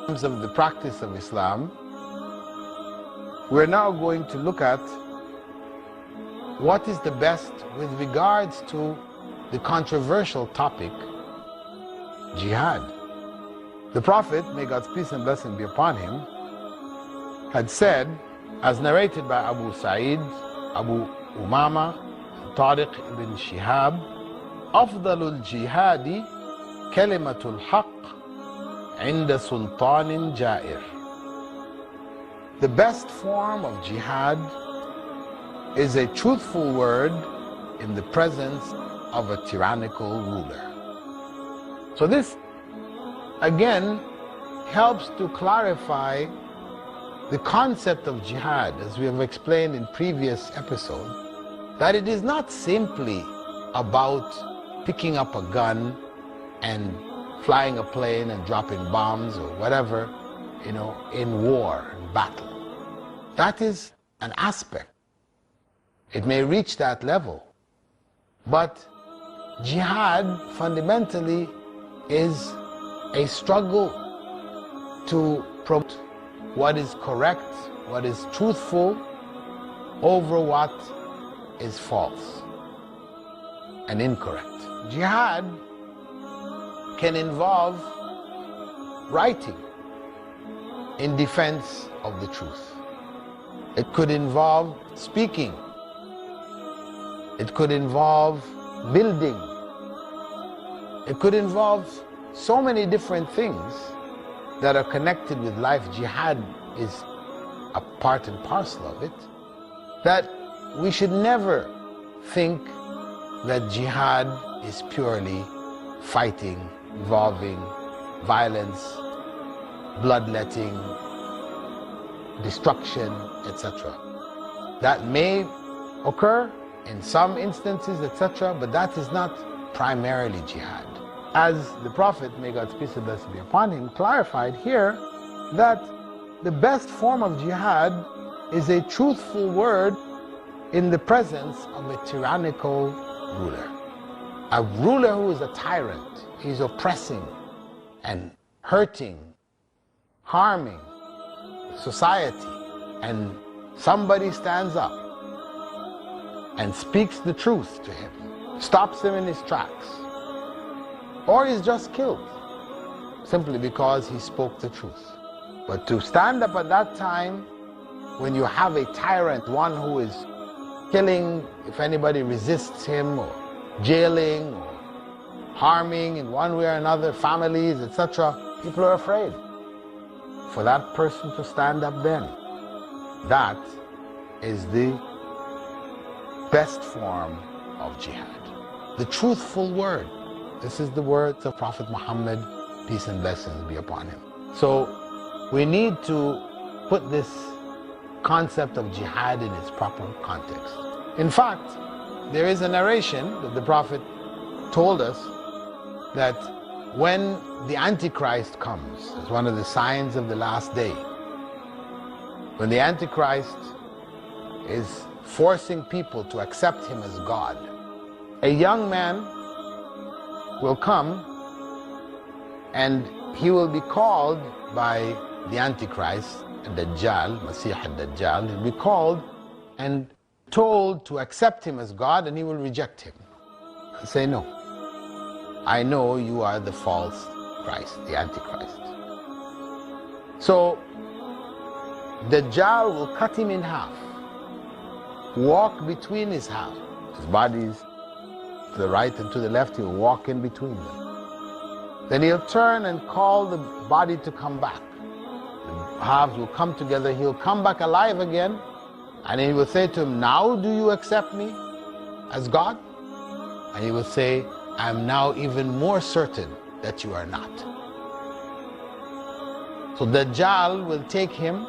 terms of the practice of Islam, we're now going to look at what is the best with regards to the controversial topic, jihad. The Prophet, may God's peace and blessing be upon him, had said, as narrated by Abu Sa'id, Abu Umama, Tariq ibn Shihab, أفضل الجهاد كلمة الحق عند سلطان جائر. The best form of jihad is a truthful word in the presence of a tyrannical ruler. So this again helps to clarify the concept of jihad, as we have explained in previous episodes, that it is not simply about picking up a gun and flying a plane and dropping bombs or whatever, in war and battle. That is an aspect. It may reach that level. But jihad fundamentally is a struggle to promote what is correct, what is truthful, over what is false and incorrect. Jihad can involve writing in defense of the truth. It could involve speaking. It could involve building. It could involve so many different things that are connected with life. Jihad is a part and parcel of it, that we should never think that jihad is purely fighting, involving violence, bloodletting, destruction, etc. That may occur in some instances, etc., but that is not primarily jihad. As the Prophet, may God's peace and blessing be upon him, clarified here, that the best form of jihad is a truthful word in the presence of a tyrannical ruler. A ruler who is a tyrant. He's oppressing and hurting, harming society, and somebody stands up and speaks the truth to him, stops him in his tracks, or he's just killed simply because he spoke the truth. But to stand up at that time when you have a tyrant, one who is killing if anybody resists him, or jailing, or harming in one way or another families, etc., people are afraid. For that person to stand up then, that is the best form of jihad. The truthful word. This is the words of Prophet Muhammad, peace and blessings be upon him. So we need to put this concept of jihad in its proper context. In fact, there is a narration that the Prophet told us that when the Antichrist comes, as one of the signs of the last day, when the Antichrist is forcing people to accept him as God, a young man will come and he will be called by the Antichrist, Dajjal, Masih al-Dajjal. He'll be called and told to accept him as God, and he will reject him and say, no, I know you are the false Christ, the Antichrist. So Dajjal will cut him in half, walk between his half. His body is to the right and to the left, he'll walk in between them. Then he'll turn and call the body to come back. The halves will come together, he'll come back alive again, and he will say to him, now do you accept me as God? And he will say, I am now even more certain that you are not. So Dajjal will take him,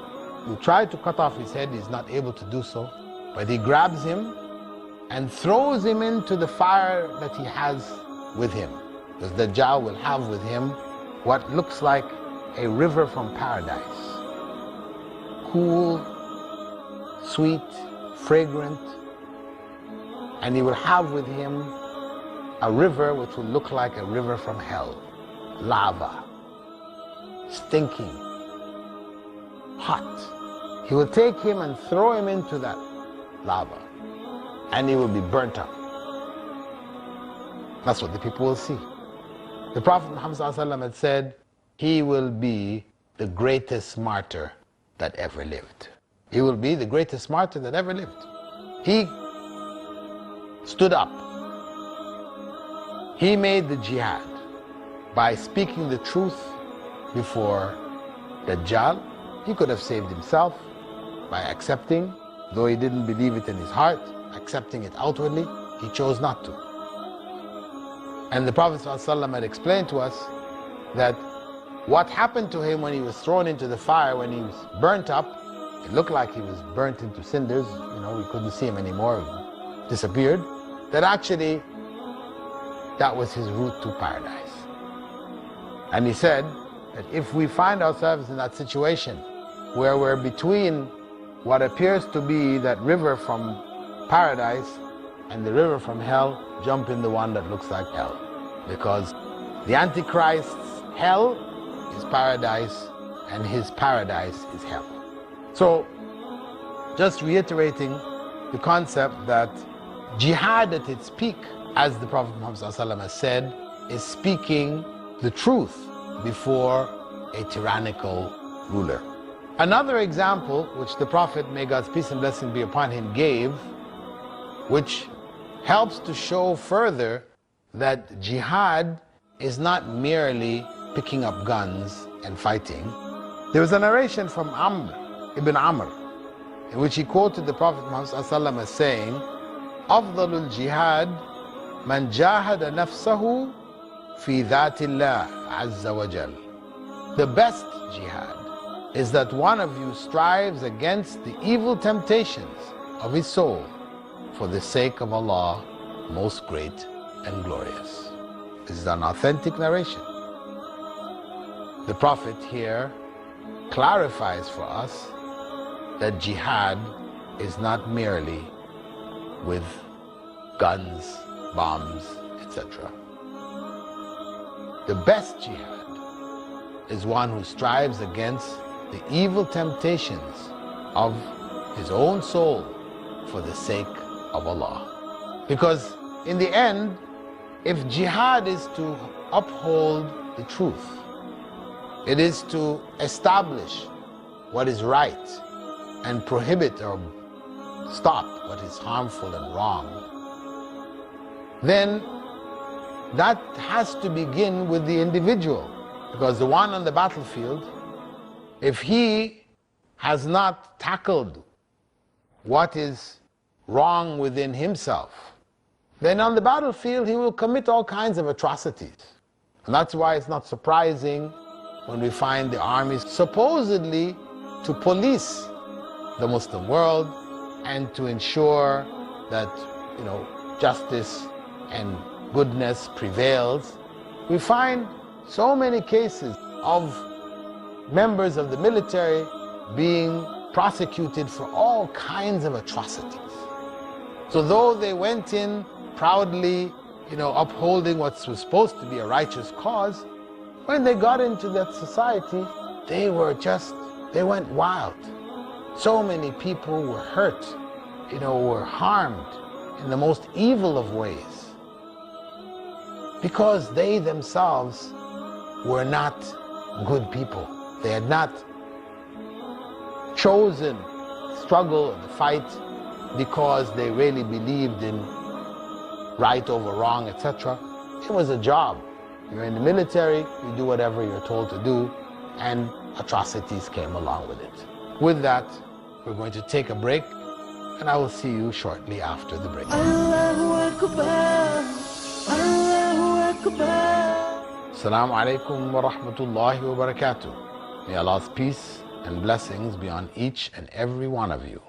will try to cut off his head, he's not able to do so, but he grabs him and throws him into the fire that he has with him. Because Dajjal will have with him what looks like a river from paradise. Cool, sweet, fragrant, and he will have with him a river which will look like a river from hell. Lava, stinking, hot. He will take him and throw him into that lava, and he will be burnt up. That's what the people will see. The Prophet Muhammad ﷺ had said, he will be the greatest martyr that ever lived. He will be the greatest martyr that ever lived. He stood up. He made the jihad by speaking the truth before Dajjal. He could have saved himself by accepting, though he didn't believe it in his heart, accepting it outwardly. He chose not to. And the Prophet ﷺ had explained to us that what happened to him when he was thrown into the fire, when he was burnt up, it looked like he was burnt into cinders, we couldn't see him anymore, he disappeared, that actually that was his route to paradise. And he said that if we find ourselves in that situation where we're between what appears to be that river from paradise and the river from hell, jump in the one that looks like hell. Because the Antichrist's hell is paradise and his paradise is hell. So, just reiterating the concept that jihad at its peak, as the Prophet Muhammad ﷺ has said, is speaking the truth before a tyrannical ruler. Another example which the Prophet, may God's peace and blessing be upon him, gave, which helps to show further that jihad is not merely picking up guns and fighting. There was a narration from Ibn Amr, in which he quoted the Prophet Muhammad ﷺ as saying, أفضل الجهاد من جاهد نفسه في ذات الله عز وجل. The best jihad is that one of you strives against the evil temptations of his soul for the sake of Allah, most great and glorious. This is an authentic narration. The Prophet here clarifies for us that jihad is not merely with guns, bombs, etc. The best jihad is one who strives against the evil temptations of his own soul for the sake of Allah. Because in the end, if jihad is to uphold the truth, it is to establish what is right and prohibit or stop what is harmful and wrong, then that has to begin with the individual. Because the one on the battlefield, if he has not tackled what is wrong within himself, then on the battlefield he will commit all kinds of atrocities. And that's why it's not surprising when we find the armies supposedly to police the Muslim world and to ensure that, justice and goodness prevails. We find so many cases of members of the military being prosecuted for all kinds of atrocities. So though they went in proudly, upholding what was supposed to be a righteous cause, when they got into that society, they went wild. So many people were hurt, were harmed in the most evil of ways, because they themselves were not good people. They had not chosen the struggle and the fight because they really believed in right over wrong, etc. It was a job. You're in the military, you do whatever you're told to do, and atrocities came along with it. With that, we're going to take a break, and I will see you shortly after the break. Allahu Akbar, Allahu Akbar. Assalamu alaikum wa rahmatullahi wa barakatuh. May Allah's peace and blessings be on each and every one of you.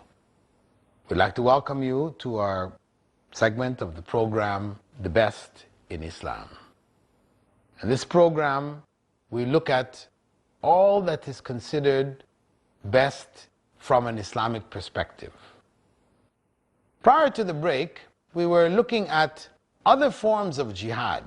We'd like to welcome you to our segment of the program, The Best in Islam. In this program, we look at all that is considered best from an Islamic perspective. Prior to the break, we were looking at other forms of jihad,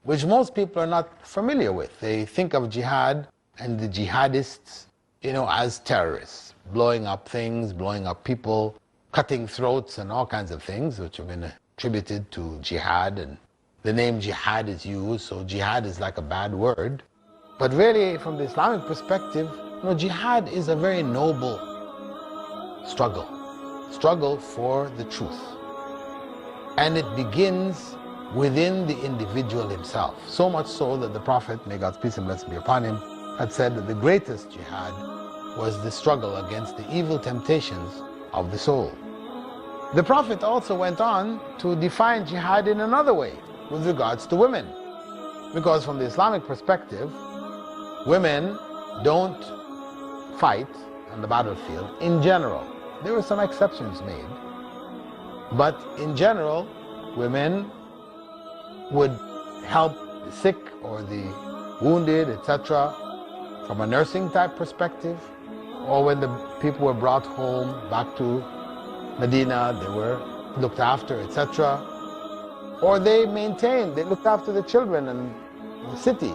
which most people are not familiar with. They think of jihad and the jihadists, as terrorists, blowing up things, blowing up people, cutting throats and all kinds of things which have been attributed to jihad, and the name jihad is used, so jihad is like a bad word. But really, from the Islamic perspective, jihad is a very noble struggle for the truth. And it begins within the individual himself. So much so that the Prophet, may God's peace and blessing be upon him, had said that the greatest jihad was the struggle against the evil temptations of the soul. The Prophet also went on to define jihad in another way with regards to women. Because from the Islamic perspective, women don't fight on the battlefield in general. There were some exceptions made. But in general, women would help the sick or the wounded, etc., from a nursing type perspective, or when the people were brought home back to Medina, they were looked after, etc. Or they looked after the children and the city,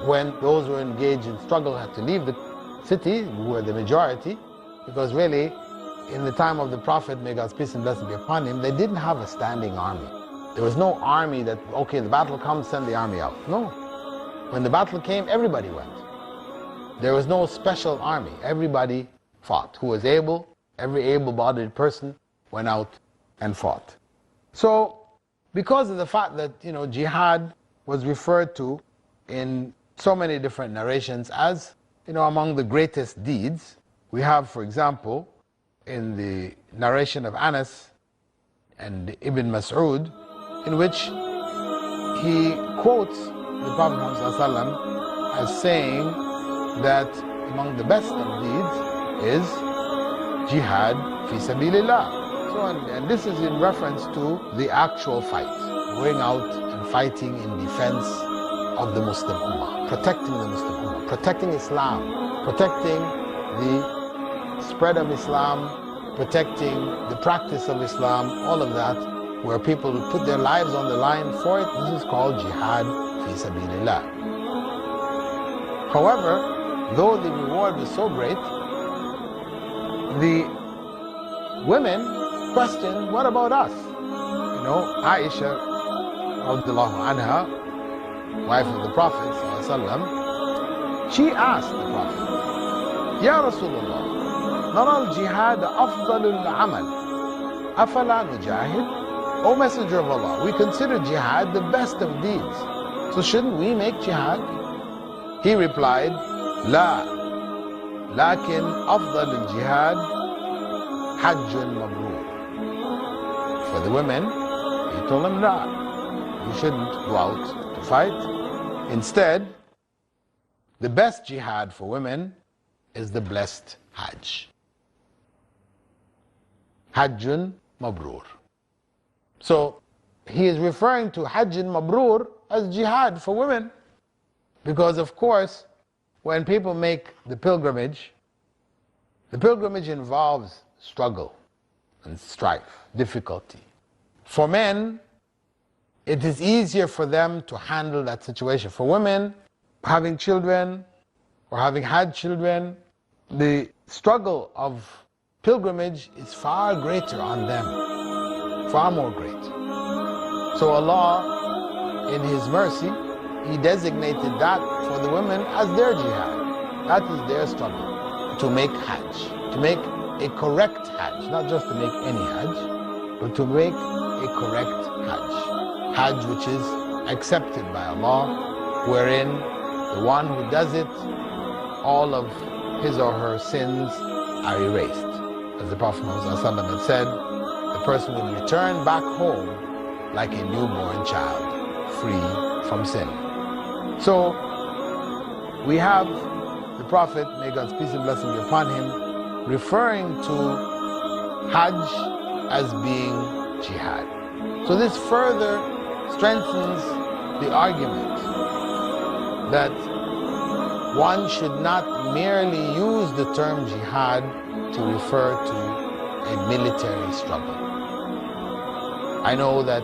When those who were engaged in struggle had to leave the city, who were the majority, because really, in the time of the Prophet, may God's peace and blessing be upon him, they didn't have a standing army. There was no army that, okay, the battle comes, send the army out. No. When the battle came, everybody went. There was no special army. Everybody fought. Who was able, every able-bodied person went out and fought. So, because of the fact that, jihad was referred to in so many different narrations as, among the greatest deeds, we have, for example, in the narration of Anas and Ibn Mas'ud, in which he quotes the Prophet ﷺ as saying that among the best of deeds is jihad fi sabilillah. So, and this is in reference to the actual fight, going out and fighting in defense of the Muslim Ummah, protecting the Muslim Ummah, protecting Islam, protecting the spread of Islam, protecting the practice of Islam, all of that, where people put their lives on the line for it. This is called jihad fi sabilillah. However, though the reward was so great, the women questioned, what about us? Aisha, radiallahu anha, wife of the Prophet ﷺ, she asked the Prophet, Ya Rasulullah, نرى الجهاد أفضل العمل أفلا نجاهد? O Messenger of Allah, we consider jihad the best of deeds, so shouldn't we make jihad? He replied, لا لكن أفضل الجهاد حج مبرور. For the women, he told them, no, you shouldn't go out to fight. Instead, the best jihad for women is the blessed Hajj. Hajjun Mabrur. So he is referring to Hajjun Mabrur as jihad for women. Because of course, when people make the pilgrimage involves struggle and strife, difficulty. For men, it is easier for them to handle that situation. For women, having children or having had children, the struggle of pilgrimage is far greater on them, far more great. So Allah, in His mercy, He designated that for the women as their jihad. That is their struggle, to make Hajj, to make a correct Hajj, not just to make any Hajj, but to make a correct Hajj. Hajj which is accepted by Allah, wherein the one who does it, all of his or her sins are erased. As the Prophet ﷺ had said, the person will return back home like a newborn child, free from sin. So, we have the Prophet, may God's peace and blessing be upon him, referring to Hajj as being jihad. So this further strengthens the argument that one should not merely use the term jihad to refer to a military struggle. I know that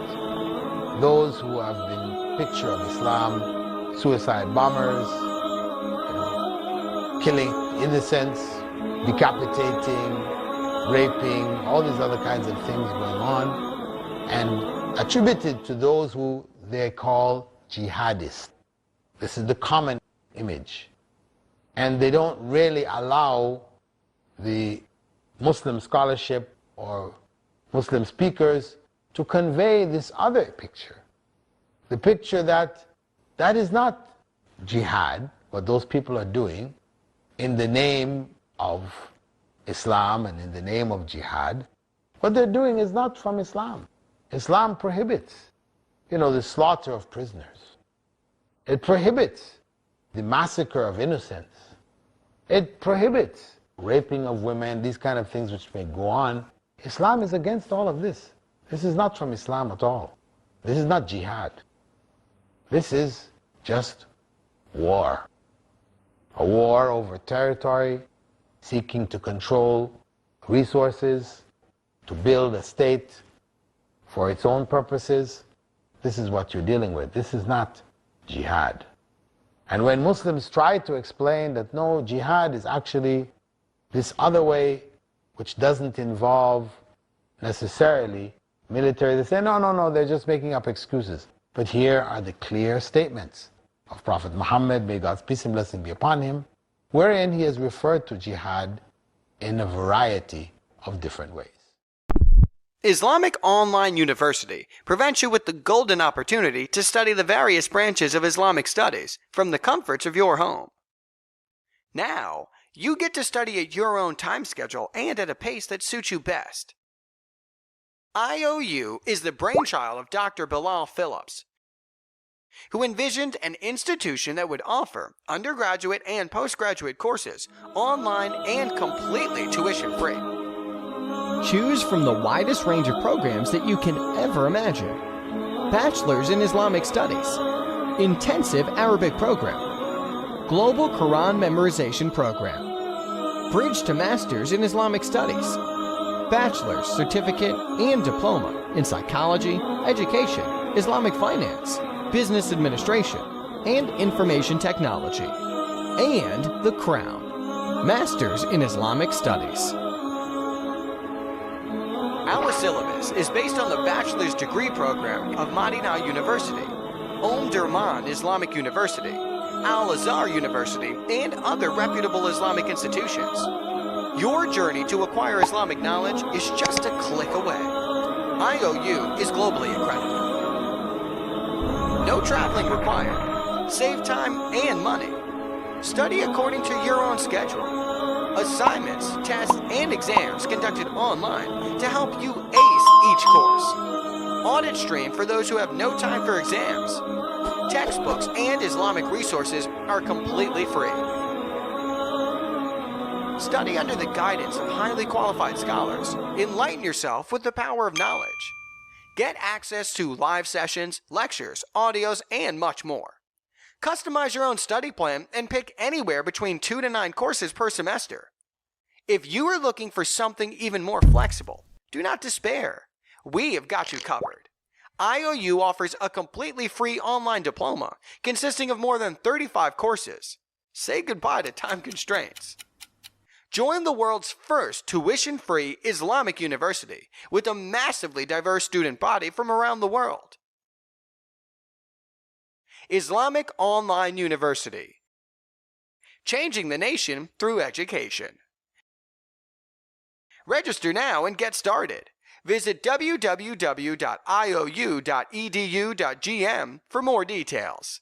those who have been picture of Islam, suicide bombers, killing innocents, decapitating, raping, all these other kinds of things going on, and attributed to those who they call jihadists. This is the common image. And they don't really allow the Muslim scholarship or Muslim speakers to convey this other picture. The picture that is not jihad, what those people are doing in the name of Islam and in the name of jihad. What they're doing is not from Islam. Islam prohibits, the slaughter of prisoners. It prohibits the massacre of innocents. It prohibits raping of women, these kind of things which may go on. Islam is against all of this. This is not from Islam at all. This is not jihad. This is just war. A war over territory, seeking to control resources, to build a state for its own purposes. This is what you're dealing with. This is not jihad. And when Muslims try to explain that no, jihad is actually this other way which doesn't involve necessarily military, they say, no, they're just making up excuses. But here are the clear statements of Prophet Muhammad, may God's peace and blessing be upon him, wherein he has referred to jihad in a variety of different ways. Islamic Online University presents you with the golden opportunity to study the various branches of Islamic studies from the comforts of your home. Now, you get to study at your own time schedule and at a pace that suits you best. IOU is the brainchild of Dr. Bilal Phillips, who envisioned an institution that would offer undergraduate and postgraduate courses online and completely tuition-free. Choose from the widest range of programs that you can ever imagine. Bachelor's in Islamic Studies, Intensive Arabic Program, Global Quran Memorization Program, Bridge to Master's in Islamic Studies, Bachelor's, Certificate, and Diploma in Psychology, Education, Islamic Finance, Business Administration, and Information Technology, and the Crown, Masters in Islamic Studies. Our syllabus is based on the bachelor's degree program of Madinah University, Durman Islamic University, Al-Azhar University, and other reputable Islamic institutions. Your journey to acquire Islamic knowledge is just a click away. IOU is globally accredited. No traveling required. Save time and money. Study according to your own schedule. Assignments, tests, and exams conducted online to help you ace each course. Audit stream for those who have no time for exams. Textbooks and Islamic resources are completely free. Study under the guidance of highly qualified scholars. Enlighten yourself with the power of knowledge. Get access to live sessions, lectures, audios, and much more. Customize your own study plan and pick anywhere between 2 to 9 courses per semester. If you are looking for something even more flexible, do not despair. We have got you covered. IOU offers a completely free online diploma consisting of more than 35 courses. Say goodbye to time constraints. Join the world's first tuition-free Islamic university with a massively diverse student body from around the world. Islamic Online University, changing the nation through education. Register now and get started. Visit www.iou.edu.gm for more details.